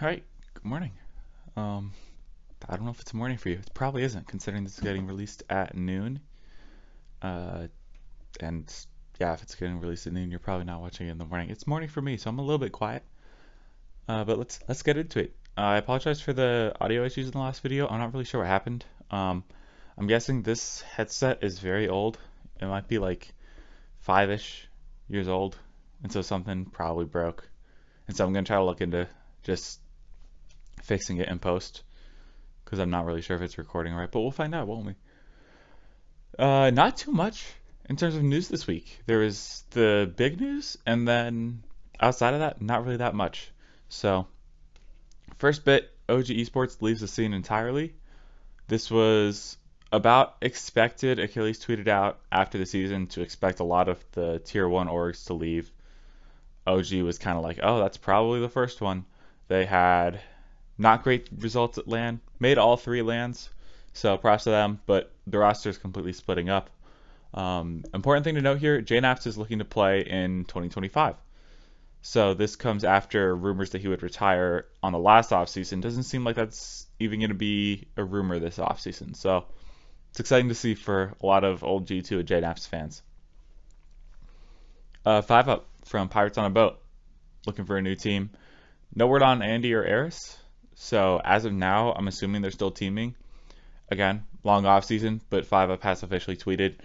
Alright, good morning. I don't know if it's morning for you. It probably isn't, considering this is getting released at noon. Uh, and yeah, if it's getting released at noon, you're probably not watching it in the morning. It's morning for me, so I'm a little bit quiet. But let's get into it. I apologize for the audio issues in the last video. I'm not really sure what happened. I'm guessing this headset is very old. It might be like 5-ish years old, and so something probably broke. And so I'm gonna try to look into just fixing it in post because I'm not really sure if it's recording right, but we'll find out, won't we? Not too much in terms of news this week. There was the big news, and then outside of that, not really that much. So, first bit, OG Esports leaves the scene entirely. This was about expected. Achilles tweeted out after the season to expect a lot of the tier 1 orgs to leave. OG was kind of like, oh, that's probably the first one. They had not great results at LAN, made all 3 LANs, so props to them, but the roster is completely splitting up. Important thing to note here, Nass is looking to play in 2025. So this comes after rumors that he would retire on the last offseason. Doesn't seem like that's even going to be a rumor this offseason. So it's exciting to see for a lot of old G2 and Nass fans. 5-up from Pirates on a Boat, looking for a new team. No word on Andy or Aris. So as of now, I'm assuming they're still teaming. Again, long off season, but 5-up has officially tweeted.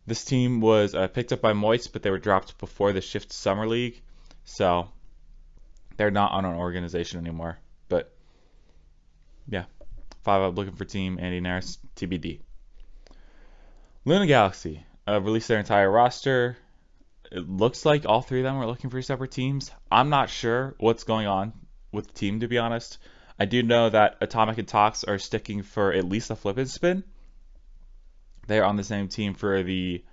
This team was picked up by Moist, but they were dropped before the Shift Summer League. So they're not on an organization anymore. But yeah, 5-up looking for team. Andy and Aris, TBD. Luna Galaxy released their entire roster. It looks like all 3 of them are looking for separate teams. I'm not sure what's going on with the team, to be honest. I do know that Atomik and Tox are sticking for at least a flip and spin. They're on the same team for the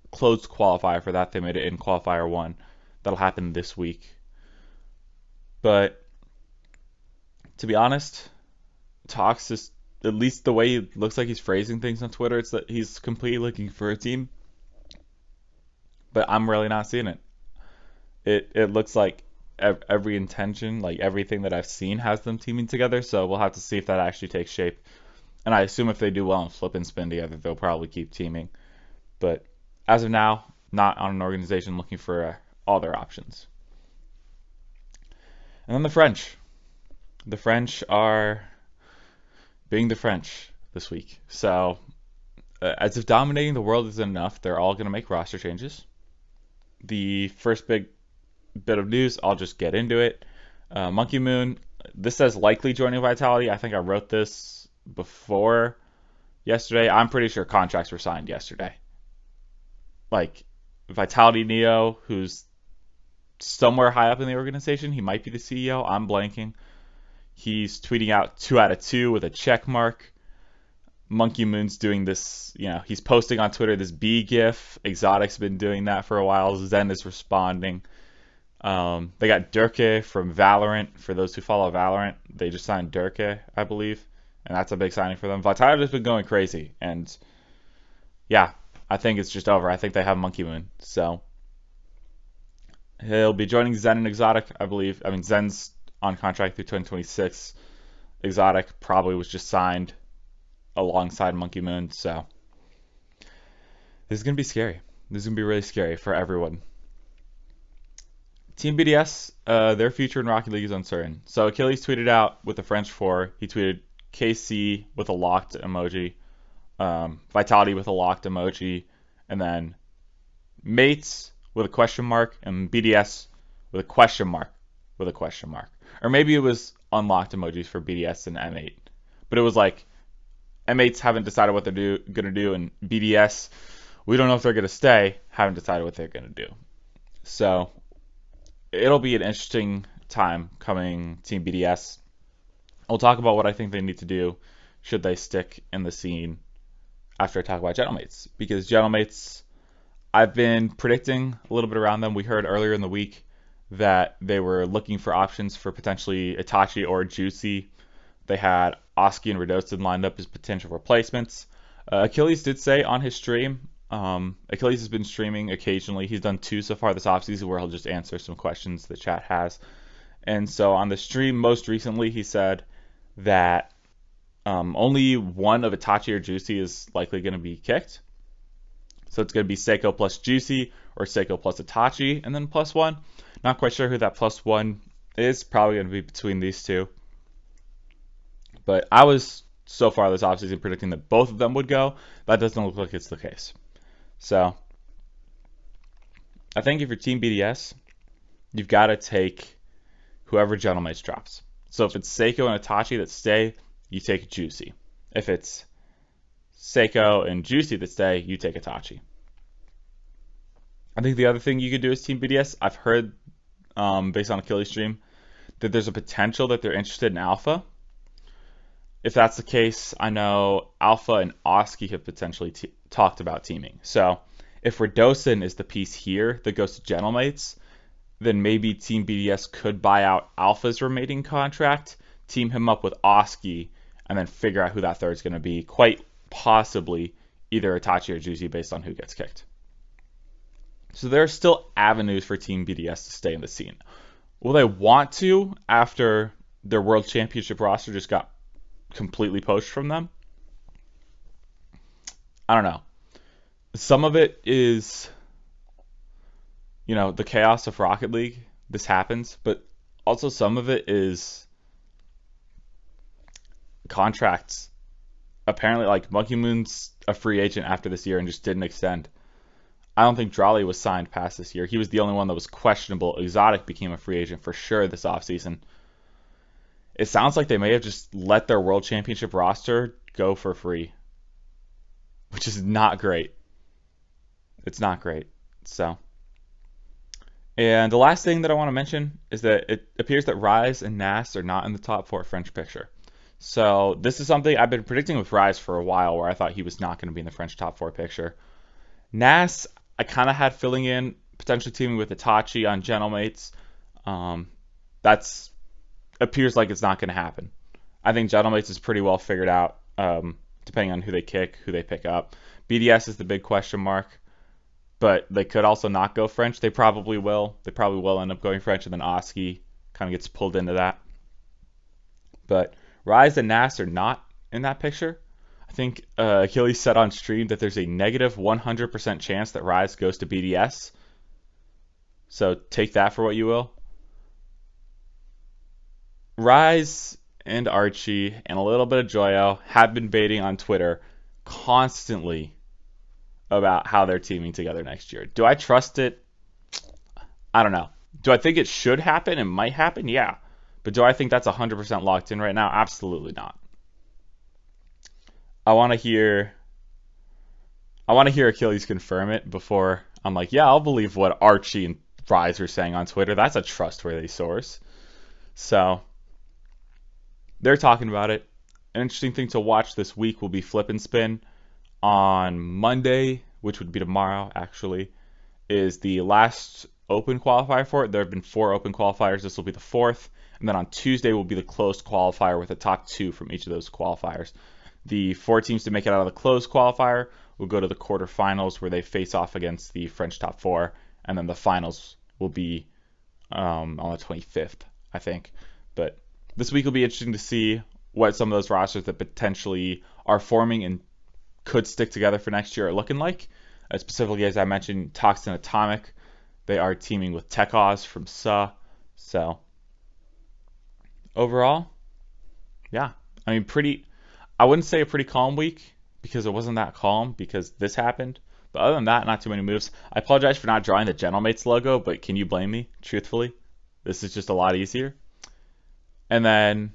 closed qualifier for that. They made it in qualifier 1. That'll happen this week. But to be honest, Tox is, at least the way it looks like he's phrasing things on Twitter, it's that he's completely looking for a team. But I'm really not seeing it. It looks like every intention, like everything that I've seen, has them teaming together. So we'll have to see if that actually takes shape. And I assume if they do well and flip and spin together, they'll probably keep teaming. But as of now, not on an organization looking for all their options. And then the French. The French are being the French this week. So as if dominating the world isn't enough, they're all going to make roster changes. The first big bit of news, I'll just get into it. Monkeymoon, this says likely joining Vitality. I think I wrote this before yesterday. I'm pretty sure contracts were signed yesterday. Like, Vitality Neo, who's somewhere high up in the organization, he might be the CEO. I'm blanking. He's tweeting out 2 out of 2 with a check mark. Monkeymoon's doing this, he's posting on Twitter this B GIF. Exotiik's been doing that for a while. Zen is responding. They got Durke from Valorant. For those who follow Valorant, they just signed Durke, I believe, and that's a big signing for them. Vitality's been going crazy, and yeah, I think it's just over. I think they have Monkeymoon, so he'll be joining Zen and Exotiik, I believe. I mean, Zen's on contract through 2026. Exotiik probably was just signed alongside Monkeymoon, so this is gonna be scary. This is gonna be really scary for everyone. Team BDS, their future in Rocket League is uncertain. So Achilles tweeted out with the French 4. He tweeted KC with a locked emoji, Vitality with a locked emoji, and then Mates with a question mark, and BDS with a question mark with a question mark. Or maybe it was unlocked emojis for BDS and M8. But it was like, M8s haven't decided what they're going to do, and BDS, we don't know if they're going to stay, haven't decided what they're going to do. So it'll be an interesting time coming Team BDS. I'll talk about what I think they need to do should they stick in the scene after I talk about Gentlemates. Because Gentlemates, I've been predicting a little bit around them. We heard earlier in the week that they were looking for options for potentially Itachi or Juicy. They had Oski and Radosin lined up as potential replacements. Achilles did say on his stream, Achilles has been streaming occasionally. He's done 2 so far this offseason where he'll just answer some questions the chat has. And so on the stream most recently, he said that only one of Itachi or Juicy is likely going to be kicked. So it's going to be Seikoo plus Juicy or Seikoo plus Itachi and then +1. Not quite sure who that +1 is. Probably going to be between these two. But I was, so far this offseason, predicting that both of them would go. That doesn't look like it's the case. So I think if you're Team BDS, you've got to take whoever Gentlemates drops. So if it's Seikoo and Itachi that stay, you take Juicy. If it's Seikoo and Juicy that stay, you take Itachi. I think the other thing you could do as Team BDS, I've heard, based on Achilles' stream, that there's a potential that they're interested in Alpha. If that's the case, I know Alpha and Oski have potentially talked about teaming. So if Radosin is the piece here that goes to Gentlemates, then maybe Team BDS could buy out Alpha's remaining contract, team him up with Oski, and then figure out who that third is going to be. Quite possibly either Itachi or Juicy based on who gets kicked. So there are still avenues for Team BDS to stay in the scene. Will they want to after their World Championship roster just got completely poached from them? I don't know. Some of it is, the chaos of Rocket League. This happens, but also some of it is contracts. Apparently, like Monkeymoon's a free agent after this year and just didn't extend. I don't think Drawley was signed past this year. He was the only one that was questionable. Exotiik became a free agent for sure this offseason. It sounds like they may have just let their World Championship roster go for free, which is not great. It's not great. So, and the last thing that I want to mention is that it appears that Rise and Nass are not in the top 4 French picture. So this is something I've been predicting with Rise for a while, where I thought he was not going to be in the French top 4 picture. Nass, I kind of had filling in, potentially teaming with Itachi on Gentlemates. That's appears like it's not going to happen. I think Gentlemates is pretty well figured out, depending on who they kick, who they pick up. BDS is the big question mark, but they could also not go French. They probably will. They probably will end up going French, and then Oski kind of gets pulled into that. But Rise and Nass are not in that picture. I think Achilles said on stream that there's a negative 100% chance that Rise goes to BDS. So take that for what you will. Rise and Archie and a little bit of Joyo have been baiting on Twitter constantly about how they're teaming together next year. Do I trust it? I don't know. Do I think it should happen? It might happen, yeah. But do I think that's 100% locked in right now? Absolutely not. I want to hear Achilles confirm it before I'm like, yeah, I'll believe what Archie and Rise are saying on Twitter. That's a trustworthy source. So they're talking about it. An interesting thing to watch this week will be Flip and Spin. On Monday, which would be tomorrow actually, is the last open qualifier for it. There have been 4 open qualifiers. This will be the 4th. And then on Tuesday will be the closed qualifier with the top 2 from each of those qualifiers. The 4 teams to make it out of the closed qualifier will go to the quarterfinals where they face off against the French top 4. And then the finals will be on the 25th, I think. But this week will be interesting to see what some of those rosters that potentially are forming and could stick together for next year are looking like. Specifically, as I mentioned, Tox and Atomik. They are teaming with Tekos from SA. So overall, yeah. I mean, I wouldn't say a pretty calm week because it wasn't that calm because this happened. But other than that, not too many moves. I apologize for not drawing the Gentlemates logo, but can you blame me, truthfully? This is just a lot easier. And then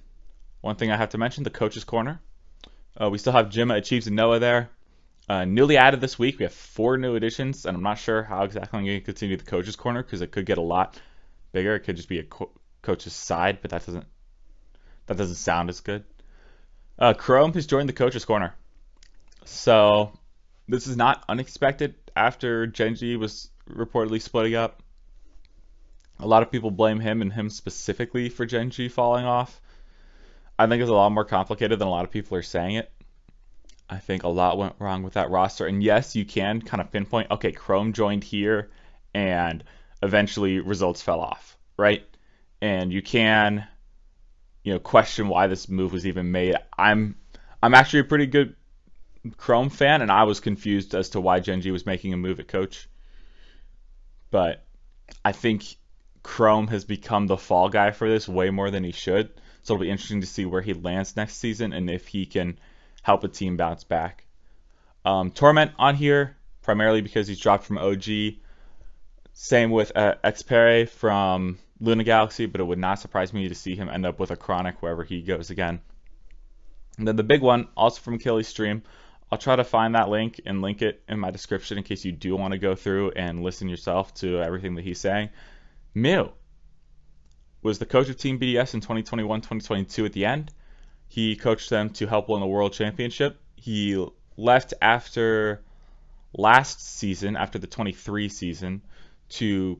one thing I have to mention, the Coach's Corner. We still have Jimma, Achieves, and Noah there. Newly added this week, we have 4 new additions, and I'm not sure how exactly I'm going to continue the Coach's Corner because it could get a lot bigger. It could just be a coach's side, but that doesn't sound as good. Chrome has joined the Coach's Corner. So this is not unexpected after Genji was reportedly splitting up. A lot of people blame him and him specifically for Genji falling off. I think it's a lot more complicated than a lot of people are saying it. I think a lot went wrong with that roster. And yes, you can kind of pinpoint, okay, Chrome joined here and eventually results fell off, right? and you can, question why this move was even made. I'm actually a pretty good Chrome fan, and I was confused as to why Genji was making a move at coach. But I think Chrome has become the fall guy for this way more than he should. So it'll be interesting to see where he lands next season and if he can help a team bounce back. Torment on here, primarily because he's dropped from OG. Same with Xpere from Luna Galaxy, but it would not surprise me to see him end up with a Chronic wherever he goes again. And then the big one, also from Achilles' stream, I'll try to find that link and link it in my description in case you do want to go through and listen yourself to everything that he's saying. Mew was the coach of Team BDS in 2021-2022 at the end. He coached them to help win the World Championship. He left after last season, after the 23 season, to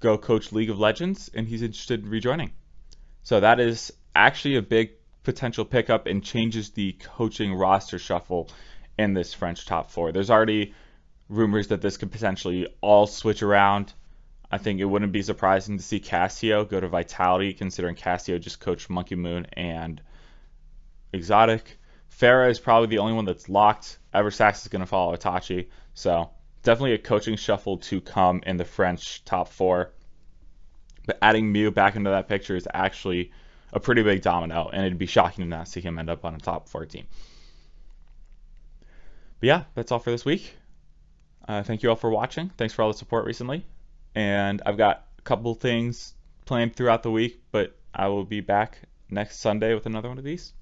go coach League of Legends, and he's interested in rejoining. So that is actually a big potential pickup and changes the coaching roster shuffle in this French top four. There's already rumors that this could potentially all switch around. I think it wouldn't be surprising to see Cassio go to Vitality, considering Cassio just coached Monkeymoon and Exotiik. Pharah is probably the only one that's locked. Eversax is going to follow Itachi. So definitely a coaching shuffle to come in the French top four. But adding Mew back into that picture is actually a pretty big domino, and it'd be shocking to not see him end up on a top 4 team. But yeah, that's all for this week. Thank you all for watching. Thanks for all the support recently. And I've got a couple things planned throughout the week, but I will be back next Sunday with another one of these.